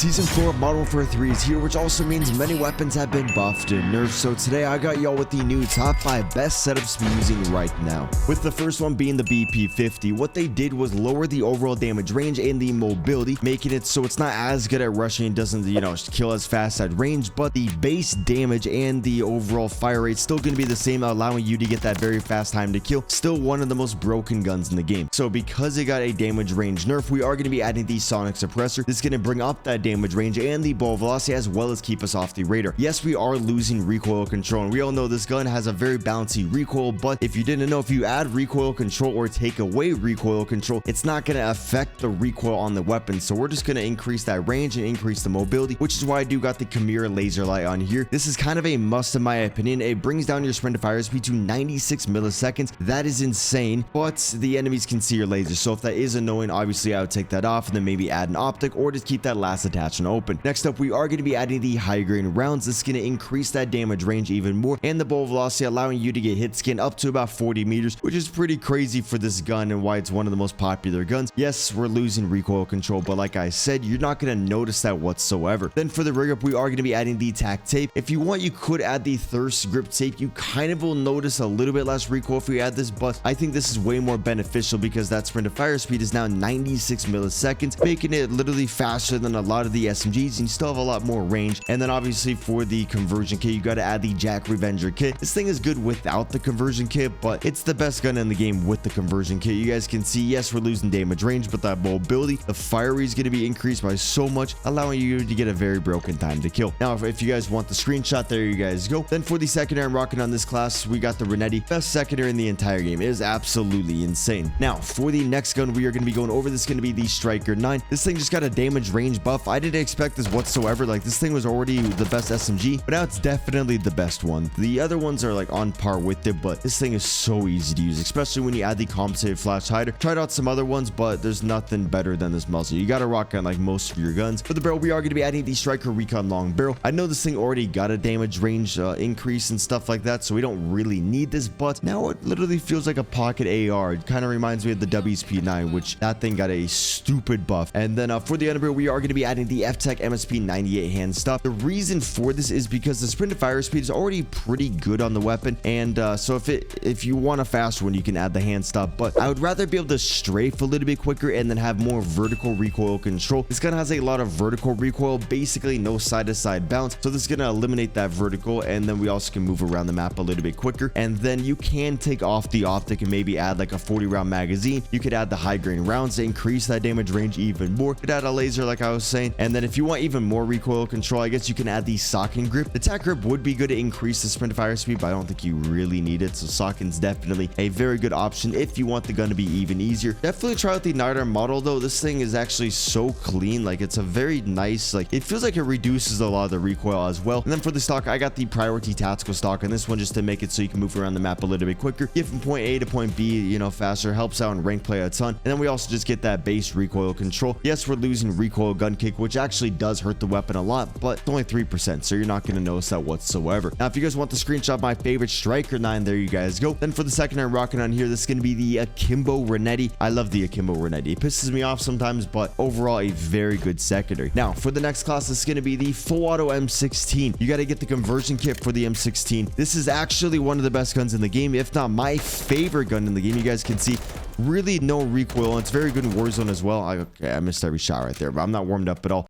Season 4 of Modern Warfare 3 is here, which also means many weapons have been buffed and nerfed. So today I got y'all with the new top 5 best setups to be using right now. With the first one being the BP50, what they did was lower the overall damage range and the mobility, making it so it's not as good at rushing and doesn't, kill as fast at range, but the base damage and the overall fire rate still going to be the same, allowing you to get that very fast time to kill. Still one of the most broken guns in the game. So because it got a damage range nerf, we are going to be adding the sonic suppressor. This is going to bring up that damage range and the ball velocity, as well as keep us off the radar. Yes, we are losing recoil control, and we all know this gun has a very bouncy recoil, but if you didn't know, if you add recoil control or take away recoil control, it's not going to affect the recoil on the weapon. So we're just going to increase that range and increase the mobility, which is why I do got the Chimera laser light on here. This is kind of a must in my opinion. It brings down your sprint to fire speed to 96 milliseconds. That is insane, but the enemies can see your laser, so if that is annoying, obviously I would take that off and then maybe add an optic or just keep that last attachment open. Next up, we are going to be adding the high grain rounds. This is going to increase that damage range even more and the ball velocity, allowing you to get hit scan up to about 40 meters, which is pretty crazy for this gun and why it's one of the most popular guns. Yes, we're losing recoil control, but like I said, you're not going to notice that whatsoever. Then for the rig up, we are going to be adding the tack tape. If you want, you could add the thirst grip tape. You kind of will notice a little bit less recoil if you add this, but I think this is way more beneficial because that sprint to fire speed is now 96 milliseconds, making it literally faster than a lot of the SMGs, and you still have a lot more range. And then obviously for the conversion kit, you got to add the Jack Revenger kit. This thing is good without the conversion kit, but it's the best gun in the game with the conversion kit. You guys can see, yes, we're losing damage range, but that mobility, the fire rate is going to be increased by so much, allowing you to get a very broken time to kill. Now, if you guys want the screenshot, there you guys go. Then for the secondary I'm rocking on this class, we got the Renetti, best secondary in the entire game. It is absolutely insane. Now, for the next gun we are going to be going over, this is going to be the Striker 9. This thing just got a damage range buff. I didn't expect this whatsoever. Like, this thing was already the best SMG, but now it's definitely the best one. The other ones are like on par with it, but this thing is so easy to use, especially when you add the compensated flash hider. Tried out some other ones, but there's nothing better than this muzzle. You got to rock on like most of your guns. For the barrel, we are going to be adding the Striker Recon long barrel. I know this thing already got a damage range increase and stuff like that, so we don't really need this, but now it literally feels like a pocket AR. It kind of reminds me of the WSP9, which that thing got a stupid buff. And then for the underbarrel, we are going to be adding the F-Tech MSP98 hand stop. The reason for this is because the sprint to fire speed is already pretty good on the weapon, and so if you want a fast one, you can add the hand stop, but I would rather be able to strafe a little bit quicker and then have more vertical recoil control. This gun has a lot of vertical recoil, basically no side-to-side bounce, so this is going to eliminate that vertical, and then we also can move around the map a little bit quicker. And then you can take off the optic and maybe add like a 40 round magazine. You could add the high grain rounds to increase that damage range even more. You could add a laser like I was saying, and then if you want even more recoil control, I guess you can add the socking grip. The tack grip would be good to increase the sprint to fire speed, but I don't think you really need it, so socking's definitely a very good option if you want the gun to be even easier. Definitely try out the Nightarm model though. This thing is actually so clean. Like, it's a very nice, like, it feels like it reduces a lot of the recoil as well. And then for the stock, I got the priority tactical stock on this one just to make it so you can move around the map a little bit quicker, get from point A to point B, faster. Helps out in rank play a ton. And then we also just get that base recoil control. Yes, we're losing recoil gun kick, which actually does hurt the weapon a lot, but it's only 3%, so you're not going to notice that whatsoever. Now, if you guys want the screenshot of my favorite Striker 9, there you guys go. Then for the second I'm rocking on here, this is going to be the Akimbo Renetti. I love the Akimbo Renetti. It pisses me off sometimes, but overall a very good secondary. Now, for the next class, this is going to be the full auto M16. You got to get the conversion kit for the M16. This is actually one of the best guns in the game, if not my favorite gun in the game. You guys can see really no recoil, and it's very good in Warzone as well. I missed every shot right there, but I'm not warmed up at all.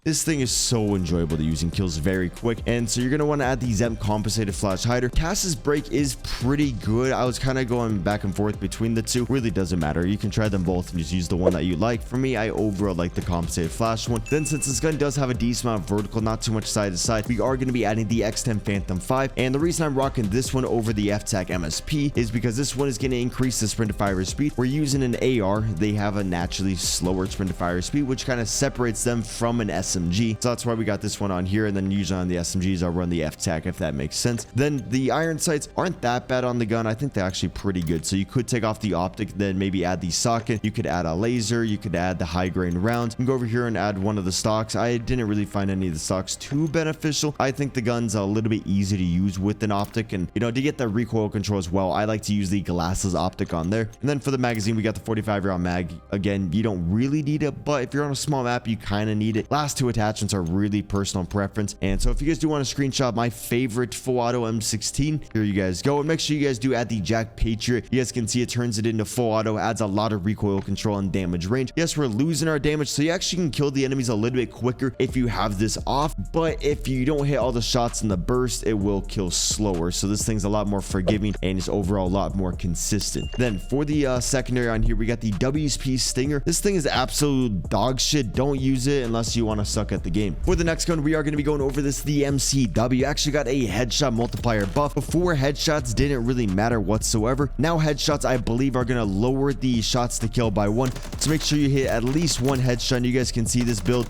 This thing is so enjoyable to use and kills very quick. And so you're going to want to add the Zemp compensated flash hider. Cass's break is pretty good. I was kind of going back and forth between the two. Really doesn't matter. You can try them both and just use the one that you like. For me, I overall like the compensated flash one. Then since this gun does have a decent amount of vertical, not too much side to side, we are going to be adding the X10 Phantom 5. And the reason I'm rocking this one over the F-Tac MSP is because this one is going to increase the sprint to fire speed. We're using an AR. They have a naturally slower sprint to fire speed, which kind of separates them from an SMG. So that's why we got this one on here. And then usually on the SMGs, I'll run the F-Tac if that makes sense. Then the iron sights aren't that bad on the gun. I think they're actually pretty good. So you could take off the optic, then maybe add the socket. You could add a laser. You could add the high grain rounds. You can go over here and add one of the stocks. I didn't really find any of the stocks too beneficial. I think the gun's a little bit easy to use with an optic, and to get the recoil control as well, I like to use the glasses optic on there. And then for the magazine, we got the 45 round mag. Again, you don't really need it, but if you're on a small map, you kind of need it. Last two attachments are really personal preference. And so if you guys do want to screenshot my favorite full auto M16, here you guys go. And make sure you guys do add the Jack Patriot. You guys can see it turns it into full auto, adds a lot of recoil control and damage range. Yes, we're losing our damage, so you actually can kill the enemies a little bit quicker if you have this off, but if you don't hit all the shots in the burst, it will kill slower. So this thing's a lot more forgiving and is overall a lot more consistent. Then for the secondary on here, we got the WSP Stinger. This thing is absolute dog shit. Don't use it unless you want to suck at the game. For the next gun, we are going to be going over this, the MCW. Actually got a headshot multiplier buff. Before, headshots didn't really matter whatsoever. Now headshots, I believe, are going to lower the shots to kill by 1. So make sure you hit at least 1 headshot. You guys can see this build.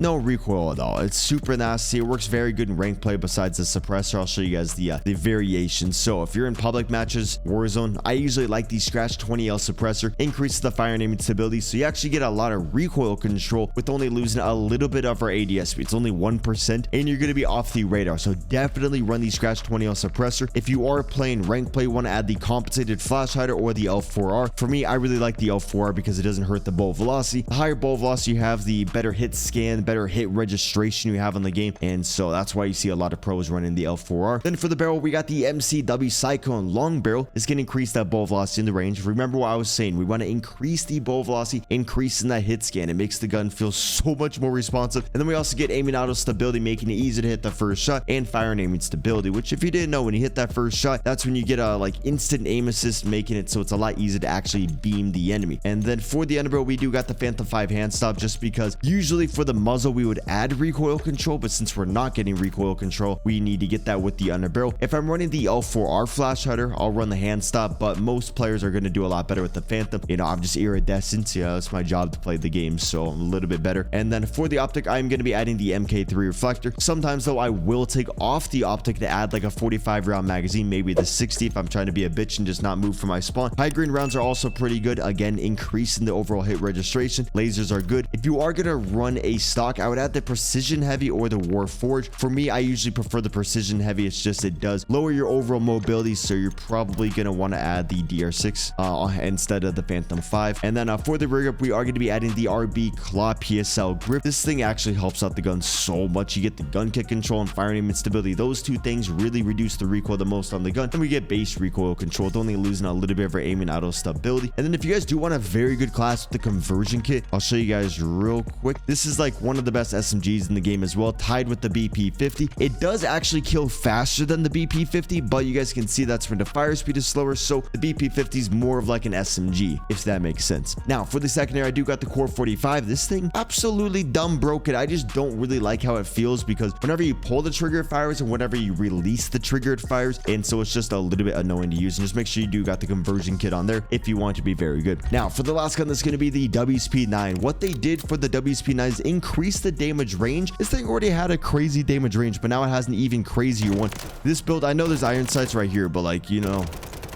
No recoil at all. It's super nasty. It works very good in rank play besides the suppressor. I'll show you guys the variations. So if you're in public matches, Warzone, I usually like the Scratch 20L suppressor. Increases the fire and aiming stability, so you actually get a lot of recoil control with only losing a little bit of our ADS speed. It's only 1%, and you're going to be off the radar. So definitely run the Scratch 20L suppressor. If you are playing rank play, want to add the compensated flash hider or the L4R. For me, I really like the L4R because it doesn't hurt the bullet velocity. The higher bullet velocity you have, the better hit scan, better hit registration you have on the game, and so that's why you see a lot of pros running the L4R. Then for the barrel, we got the MCW Cyclone long barrel. It's going to increase that bullet velocity in the range. Remember what I was saying, we want to increase the bullet velocity, increasing that hit scan. It makes the gun feel so much more responsive. And then we also get aiming auto stability, making it easy to hit the first shot, and fire and aiming stability, which if you didn't know, when you hit that first shot, that's when you get a like instant aim assist, making it so it's a lot easier to actually beam the enemy. And then for the underbarrel, we do got the Phantom 5 hand stop, just because usually for the muzzle we would add recoil control, but since we're not getting recoil control, we need to get that with the underbarrel. If I'm running the L4R flash hider, I'll run the hand stop, but most players are going to do a lot better with the Phantom. You know, I'm just iridescent. Yeah, that's my job to play the game, so I'm a little bit better. And then for the optic, I'm going to be adding the MK3 reflector. Sometimes though, I will take off the optic to add like a 45 round magazine, maybe the 60 if I'm trying to be a bitch and just not move from my spawn. High green rounds are also pretty good, again increasing the overall hit registration. Lasers are good. If you are going to run a stock, I would add the precision heavy or the Warforged. For me, I usually prefer the precision heavy. It's just it does lower your overall mobility, so you're probably going to want to add the DR6 instead of the Phantom 5. And then for the rear grip, we are going to be adding the RB Claw PSL grip. This thing actually helps out the gun so much. You get the gun kick control and fire aim and stability. Those two things really reduce the recoil the most on the gun. Then we get base recoil control, only losing a little bit of our aim and auto stability. And then if you guys do want a very good class with the conversion kit, I'll show you guys real quick. This is like one of the best SMGs in the game as well, tied with the BP50. It does actually kill faster than the BP50, but you guys can see that's when the fire speed is slower, so the BP50 is more of like an SMG, if that makes sense. Now for the secondary, I do got the Core 45. This thing absolutely dumb broken. I just don't really like how it feels, because whenever you pull the trigger, it fires, and whenever you release the trigger, it fires, and so it's just a little bit annoying to use. And just make sure you do got the conversion kit on there if you want to be very good. Now for the last gun, that's going to be the WSP9. What they did for the WSP9 is increase the damage range. This thing already had a crazy damage range, but now it has an even crazier one. This build, I know there's iron sights right here, but like, you know,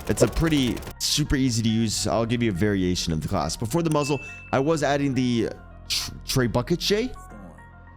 it's a pretty super easy to use. I'll give you a variation of the class. Before the muzzle, I was adding the Trey Bucket J.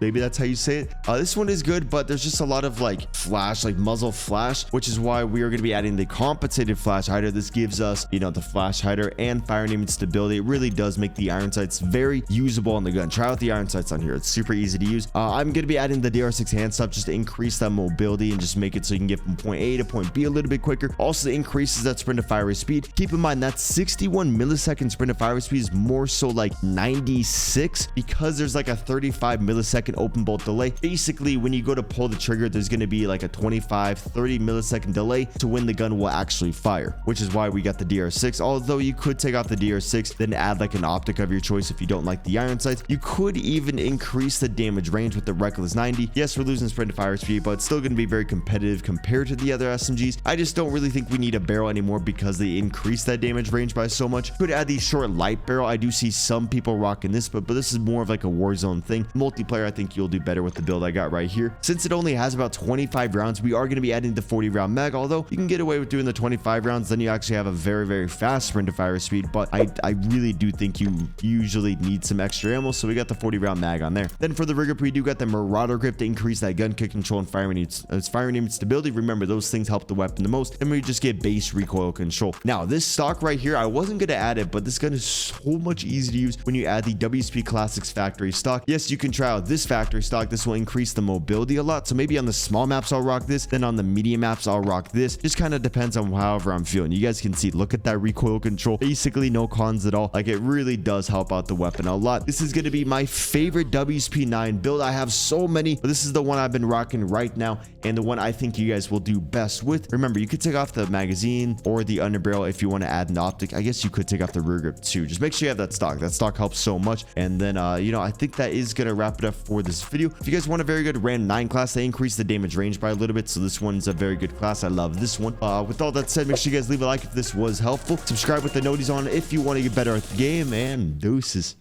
Maybe that's how you say it. This one is good, but there's just a lot of like flash, like muzzle flash, which is why we are going to be adding the compensated flash hider. This gives us, you know, the flash hider and fire aiming stability. It really does make the iron sights very usable on the gun. Try out the iron sights on here. It's super easy to use. I'm going to be adding the DR6 hand stop just to increase that mobility and just make it so you can get from point A to point B a little bit quicker. Also, it increases that sprint to fire rate speed. Keep in mind that 61 millisecond sprint to fire rate speed is more so like 96, because there's like a 35 millisecond open bolt delay. Basically, when you go to pull the trigger, there's going to be like a 25-30 millisecond delay to when the gun will actually fire, which is why we got the DR6. Although you could take off the DR6, then add like an optic of your choice if you don't like the iron sights. You could even increase the damage range with the Reckless 90. Yes, we're losing sprint to fire speed, but it's still going to be very competitive compared to the other SMGs. I just don't really think we need a barrel anymore because they increase that damage range by so much. Could add the short light barrel. I do see some people rocking this, but this is more of like a Warzone thing. Multiplayer, I think you'll do better with the build I got right here. Since it only has about 25 rounds, we are going to be adding the 40 round mag, although you can get away with doing the 25 rounds. Then you actually have a very, very fast sprint to fire speed, but I really do think you usually need some extra ammo, so we got the 40 round mag on there. Then for the rig grip, we do got the Marauder grip to increase that gun kick control and firing aim stability. Remember, those things help the weapon the most, and we just get base recoil control. Now this stock right here, I wasn't going to add it, but this gun is so much easier to use when you add the WSP Classics factory stock. Yes, you can try out this this factory stock, this will increase the mobility a lot. So maybe on the small maps I'll rock this, then on the medium maps I'll rock this. Just kind of depends on however I'm feeling. You guys can see, look at that recoil control. Basically no cons at all. Like, it really does help out the weapon a lot. This is going to be my favorite WSP9 build. I have so many, but this is the one I've been rocking right now, and the one I think you guys will do best with. Remember, you could take off the magazine or the underbarrel if you want to add an optic. I guess you could take off the rear grip too. Just make sure you have that stock. That stock helps so much. And then you know, I think that is gonna wrap it up for this video. If you guys want a very good Rand 9 class, they increase the damage range by a little bit, so this one's a very good class. I love this one. With all that said, make sure you guys leave a like if this was helpful. Subscribe with the noties on if you want to get better at the game, and deuces.